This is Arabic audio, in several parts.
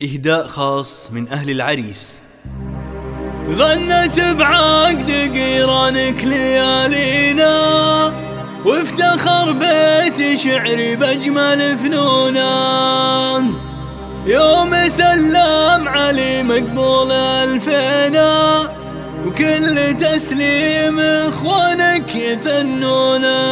إهداء خاص من أهل العريس. غنت بعقد قيرانك ليالينا، وافتخر بيت شعري بأجمل فنونا. يوم سلم علي مقبول ألفينا، وكل تسليم إخوانك يثنونا.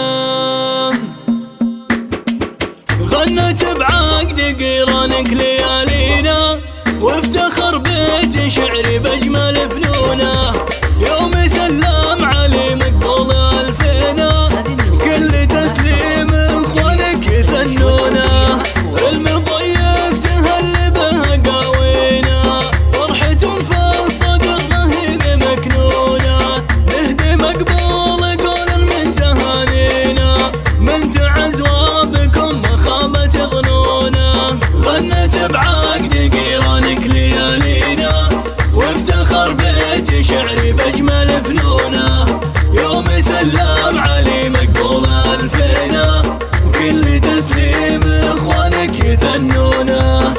غنت بعقد قيرانك ليالينا، وافتخر بيت شعري بأجمل فنونا. يوم سلم علي مقبول ألفينا، وكل تسليم إخوانك يثنونا. المضيف تهل به قاوينا، فرحة في الصدر رهيب مكنونة. نهدي مقبول قولا من تهانينا، من تعز وبكم مخابة ظنونا. غنت بعقد قيرانك ليالينا، وافتخر بيت شعري بأجمل فنونا. يوم سلم علي مقبول ألفينا، وكل تسليم إخوانك يثنونا.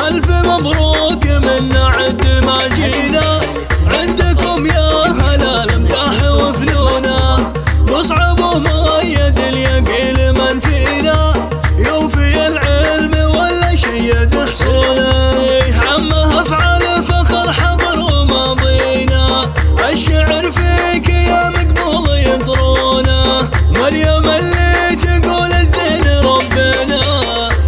ألف مبروك من عد ما جينا، عندكم يا هلا الامداح وفنونا. مصعب ومؤيد اليقين من فينا، يوفي العلم ولا شيد حصوله. عمه افعال فخر حضر وماضينا، الشعر فيك يا مقبول يطرونا. مريم اللي تقول الزين ربنا،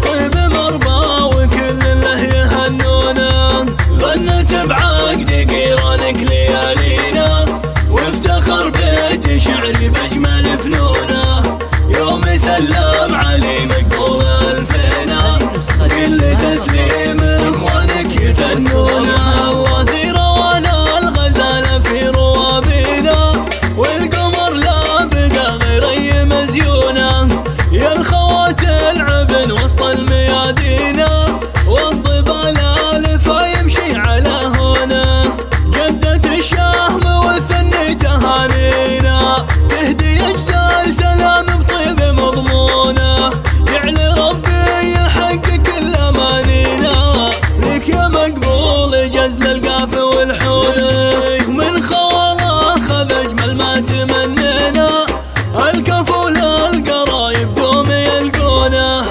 طيب مربى وكل له يهنونا. غنت بعقد قيرانك ليالينا، وافتخر بيت شعري بأجمل فنونا. يوم سلم علي مقبول ألفينا، كل تسليم إخوانك يثنونا. وثير وانا الغزالة في روابينا، والقمر لا بدا غير أي مزيونة. يا الخوات العبن وسط الميادينا، والضبال الفا يمشي على هنا. جدت الشهم والثني تهانينا، تهدي أجزال سلام بطيب مضمونة. يعلي ربي يحقق كل أمانينا، لك يا مقبول جزل القاف والحولي. من خواله خذ أجمل ما تمنينا، الكفول القرايب دوم يلقونه.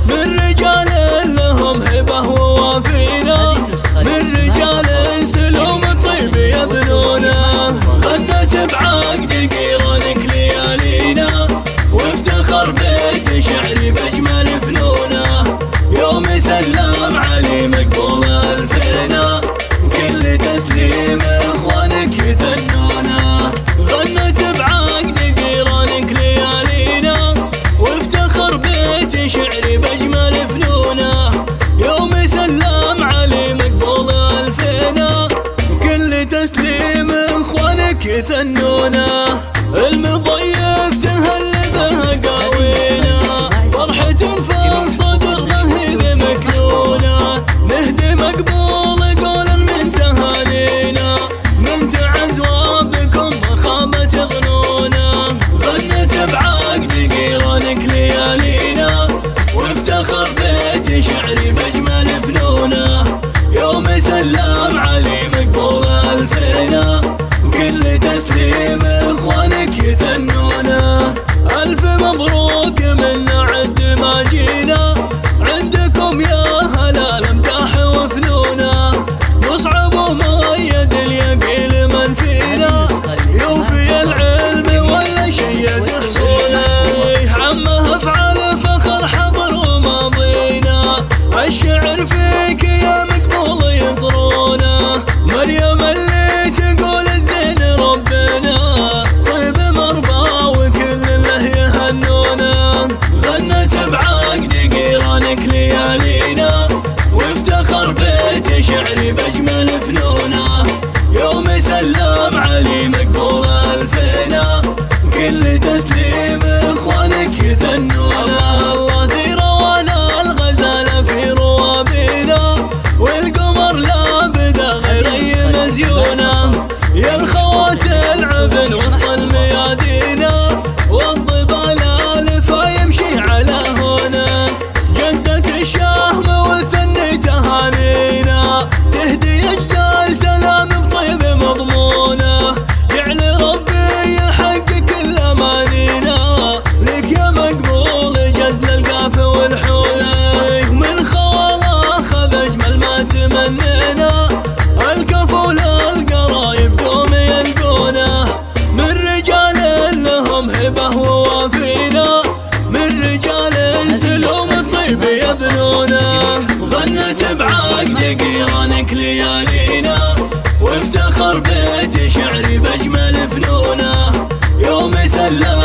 من رجال لهم هبة ووافينا، من رجال سلوم طيب يبنونه. غنت بعقد قيرانك ليالينا، وافتخر بيت شعري بأجمل فنونا. يوم سلم علي مقبول ألفينا، وكل تسليم إخوانك يثنونا. غنت بعقد قيرانك ليالينا، وافتخر بيت شعري بأجمل فنونا. يوم سلم علي مقبول ألفينا، وكل تسليم إخوانك يثنونا. المضيف تهل به قاوينا، فرحة في الصدر رهيب مكنونة. نهدي مقبول قولا من تهانينا، من تعز وبكم مخابة ظنونا. غنت بعقد قيرانك ليالينا، وافتخر بيت شعري بأجمل فنونا. يوم سلم علي مقبول ألفينا، وكل تسليم إخوانك يثنونا. ألف مبروك من عد ما جينا، عندكم يا هلا الامداح وفنونا. مصعب ومؤيد اليقين من فينا، يوفي العلم ولا شيد حصوله. عمه افعال فخر حضر وماضينا، الشعر فيك يا مقبول يطرونا. مريم اللي تقول الزين ربنا، طيب مربى وكل له يهنونا. غنت بعقد قيرانك ليالينا، وافتخر بيت شعري بأجمل فنونا. يوم سلم علي مقبول ألفينا، وكل تسليم إخوانك يثنونا. وثير وانا الغزالة في روابينا، والقمر لا بدا غير أي مزيونة. يا الخوات العبن وسط الميادينا، والضبال الفا يمشي على هنا. جدت الشهم والثني تهانينا، قيرانك ليالينا، وافتخر بيت شعري بأجمل فنونه. يوم سلم